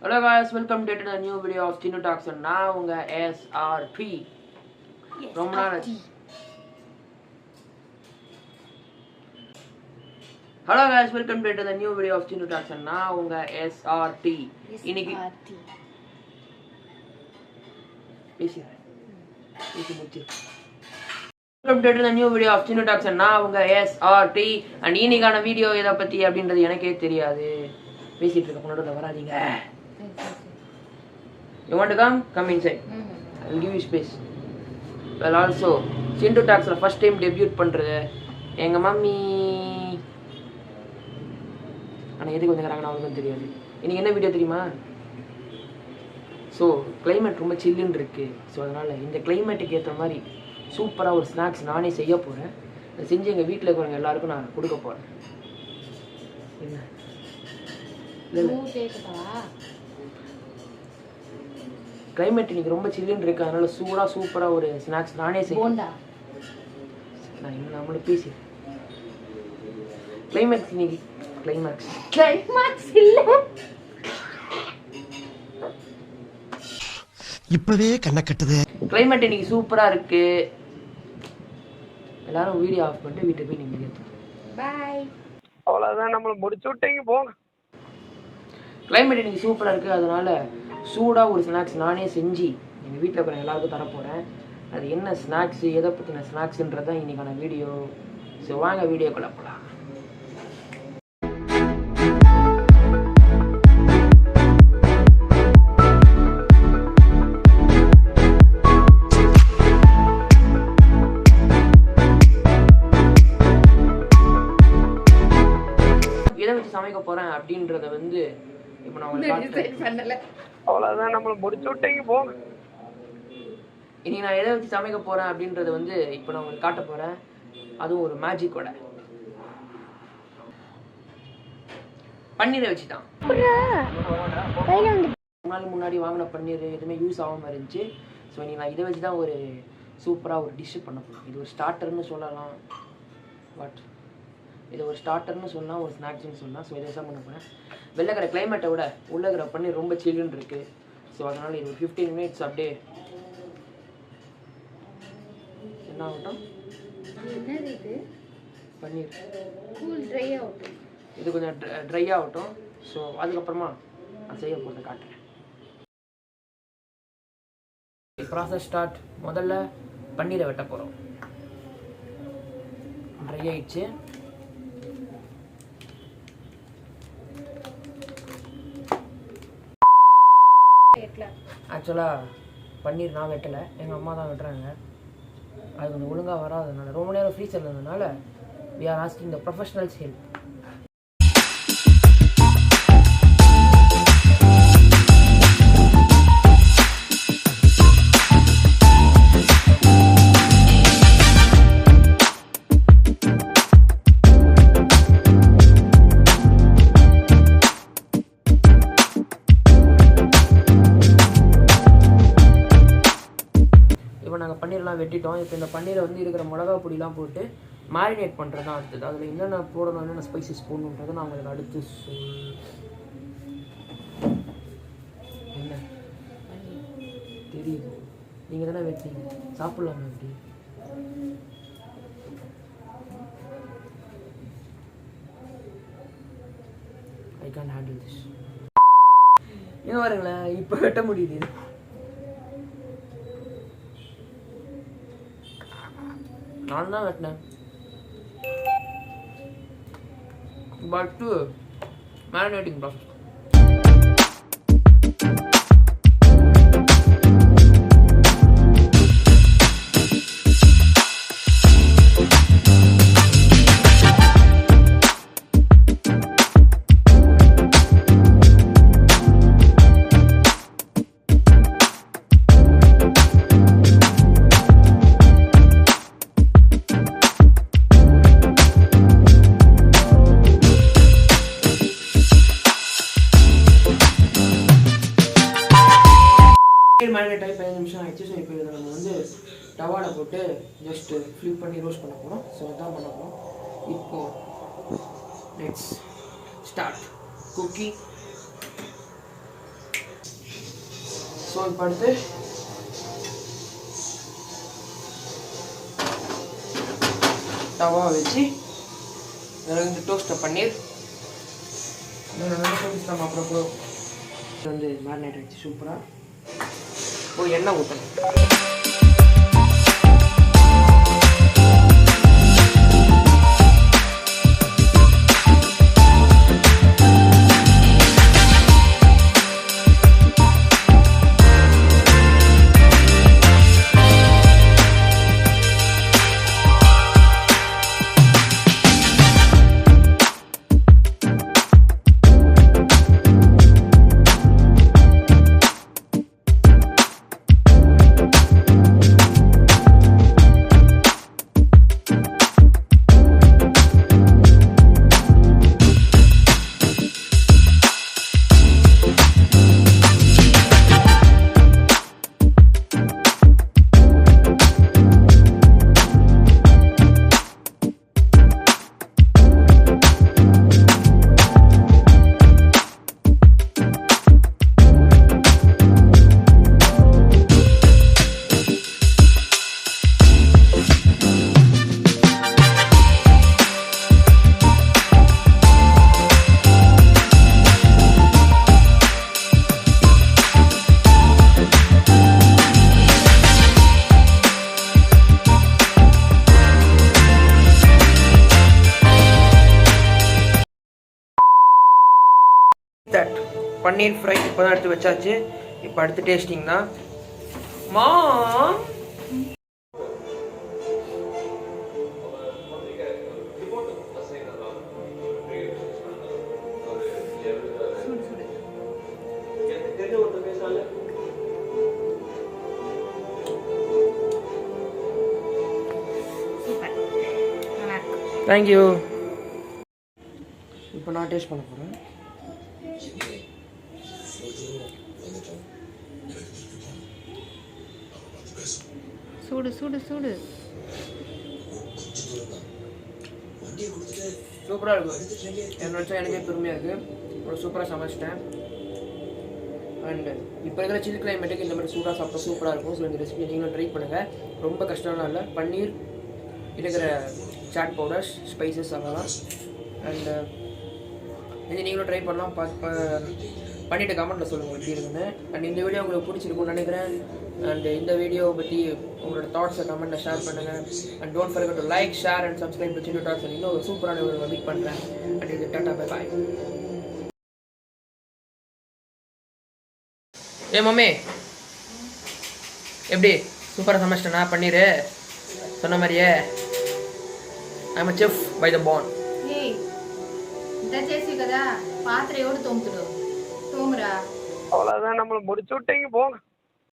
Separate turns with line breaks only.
Hello guys, welcome to the new video of Chinu Talks and now unga SRP. Hello guys, welcome to the new video of Chinu Talks and now unga SRT. Iniki Welcome to the new video of Chinu Talks and now unga SRT and inikana video edha patti அப்படின்றது எனக்கே தெரியாது. பேசிட்டு இருக்க பொண்ணோட வராதீங்க. You want to come? Come inside. I will give you space. Well, also, Chintu Talks la first time debut பண்றது எங்க mummy. ஆனா எதுக்கு வந்தாங்கன்னு அவங்களுக்கு தெரியாது. இன்னைக்கு என்ன வீடியோ தெரியுமா? ஸோ கிளைமேட் ரொம்ப சில்லுன்னு இருக்கு. ஸோ அதனால இந்த கிளைமேட்டுக்கு ஏற்ற மாதிரி சூப்பராக ஒரு ஸ்நாக்ஸ் நானே செய்ய போகிறேன். அதை செஞ்சு எங்கள் வீட்டில் இருக்கிறவங்க எல்லாருக்கும் நான் கொடுக்க போகிறேன். என்ன கிளைமேட் இன்னைக்கு ரொம்ப சில்லுன்னு இருக்கு, அதனால சூடாக சூப்பராக ஒரு ஸ்நாக்ஸ் நானே செய்வேன். நான் இன்னும் நம்மளும் பேசி கிளைமேக்ஸ் இன்னைக்கு கிளைமேக்ஸ் இல்லை
இப்பவே கண்ண கட்டுது.
கிளைமேட் இன்னைக்கு சூப்பராக இருக்கு. எல்லாரும் வீடியோ ஆஃப் பண்ணிட்டு வீட்டுக்கு போய் நீங்க
பாய்.
அவ்வளோதான், நம்மளை முடிச்சு விட்டீங்க போங்க.
கிளைமேட் இன்னைக்கு சூப்பராக இருக்குது, அதனால சூடாக ஒரு ஸ்நாக்ஸ் நானே செஞ்சு எங்கள் வீட்டில் இருக்கிற எல்லாருக்கும் தரப்போகிறேன். அது என்ன ஸ்நாக்ஸு, எதை பற்றின ஸ்நாக்ஸுன்றது தான் இன்றைக்கான வீடியோ. ஸோ வாங்க வீடியோக்குள்ள போகலாம். எதை வச்சு சமைக்க போகிறேன் அப்படின்றத வந்து இப்போ நான்
அவ்வளோதான், நம்மளை முடிச்சு விட்டீங்க போங்க.
இனி நான் எதை வச்சு சமைக்க போகிறேன் அப்படின்றத வந்து இப்போ நான் உங்களுக்கு காட்ட போகிறேன். அதுவும் ஒரு மேஜிக்கோட பன்னீரை வச்சு தான். நாள் முன்னாடி வாங்கின பன்னீர் எதுவுமே யூஸ் ஆகாமல் இருந்துச்சு. ஸோ இனி நான் இதை வச்சு தான் ஒரு சூப்பராக ஒரு டிஷ்ஷு பண்ண போகிறேன். இது ஒரு ஸ்டார்டர்னு சொல்லலாம், பட் இது ஒரு ஸ்டார்டர்னு சொல்லலாம், ஒரு ஸ்நாக்ஸ்னு சொல்லலாம். ஸோ இதை தான் பண்ண போகிறேன். வெள்ளைக்கிற கிளைமேட்டை விட உள்ளக்கிற பன்னீர் ரொம்ப சில்லுன்னு இருக்குது. ஸோ அதனால் இது ஒரு 15 minutes அப்படியே என்ன ஆகட்டும், பன்னீர் இது கொஞ்சம் ட்ரை ஆகட்டும். ஸோ அதுக்கப்புறமா நான் செய்ய போகிறத காட்டுறேன். Process start. முதல்ல பன்னீரை வெட்ட போகிறோம். ட்ரை ஆயிடுச்சு. ஆக்சுவலாக பன்னீர் நான் வெட்டலை, எங்கள் அம்மா தான் வெட்டுறாங்க. அது கொஞ்சம் ஒழுங்காக வராதனால ரொம்ப நேரம் ஃப்ரீசரில் இருந்ததுனால we are asking the professionals help. நாங்கள் பன்னீர்லாம் வெட்டிட்டோம். இப்போ இந்த பன்னீரை வந்து இருக்கிற மிளகா பொடிலாம் போட்டு மேரினேட் பண்ணுறது தான் அடுத்தது. அதில் என்னென்ன போடணும், என்னென்ன ஸ்பைசஸ் போடணுன்றதை நான் உங்களுக்கு அடுத்து என்ன தெரியுது, நீங்கள் தானே வெட்டீங்க, சாப்பிட்லாமா எப்படி? I can handle this. ஏன் பாருங்களேன், இப்போ வெட்ட முடியுது. நான் தான் வெட்டினேன், பட் மேரினேட்டிங் ப்ராசஸ். மேரினேட் ஆகி 15 நிமிஷம் ஆயிடுச்சு. ஸோ இப்போ இதை நம்ம வந்து டவாவில் போட்டு ஜஸ்ட்டு ஃப்ளிப் பண்ணி ரோஸ்ட் பண்ண போகிறோம். ஸோ அதான் பண்ண போகிறோம். இப்போது லெட்ஸ் ஸ்டார்ட் குக்கிங். ஸோ இப்போ அடுத்து தவா வச்சு ரெண்டு டோஸ்ட்டை பன்னீர் நம்ம அப்புறம் வந்து மேரினேட் வச்சு சூப்பராக எண்ணெய் ஊற்றணும். பன்னீர் ஃப்ரை இப்போ தான் எடுத்து வச்சாச்சு. இப்போ அடுத்து டேஸ்டிங் தான். தேங்க்யூ. இப்போ நான் டேஸ்ட் பண்ண போகிறேன்.
சூடு சூடு சூடு
சூப்பராக இருக்கும். என்ன வச்சா எனக்கே பெருமையாக இருக்குது. ஒரு சூப்பராக சமைச்சிட்டேன். அண்டு இப்போ இருக்கிற சில் கிளைமேட்டுக்கு இந்த மாதிரி சூடாக சாப்பிட்டா சூப்பராக இருக்கும். ஸோ இந்த ரெசிபி நீங்களும் ட்ரை பண்ணுங்கள். ரொம்ப கஷ்டம்லாம் இல்லை. பன்னீர் இருக்கிற சாட் பவுடர்ஸ் ஸ்பைசஸ் அதெல்லாம் அண்டு இது நீங்களும் ட்ரை பண்ணலாம். பண்ணிவிட்டு கமெண்ட்டில் சொல்லுங்கள் எப்படி இருக்குன்னு. அண்ட் இந்த வீடியோ உங்களுக்கு பிடிச்சிருக்கும்னு நினைக்கிறேன். அண்ட் இந்த வீடியோவை பற்றி உங்களோட தாட்ஸை கமெண்ட்டில் ஷேர் பண்ணுங்கள். And don't forget to like share and subscribe to சின்ன டாட்ஸ். இன்னும் ஒரு சூப்பரான ஒரு மீட் பண்ணுறேன். அண்ட் இது டாட்டா பை பாய். மம்மி எப்படி சூப்பராக சமைச்சிட்டேனா பன்னீர் சொன்ன மாதிரியே? I'm a chef by the born.
ఇంత చేసి కదా పాత్ర ఎవడు తోముతుడు తోమురా.
அவ்வளோதான் நம்மளை முடிச்சு விட்டீங்க போங்க.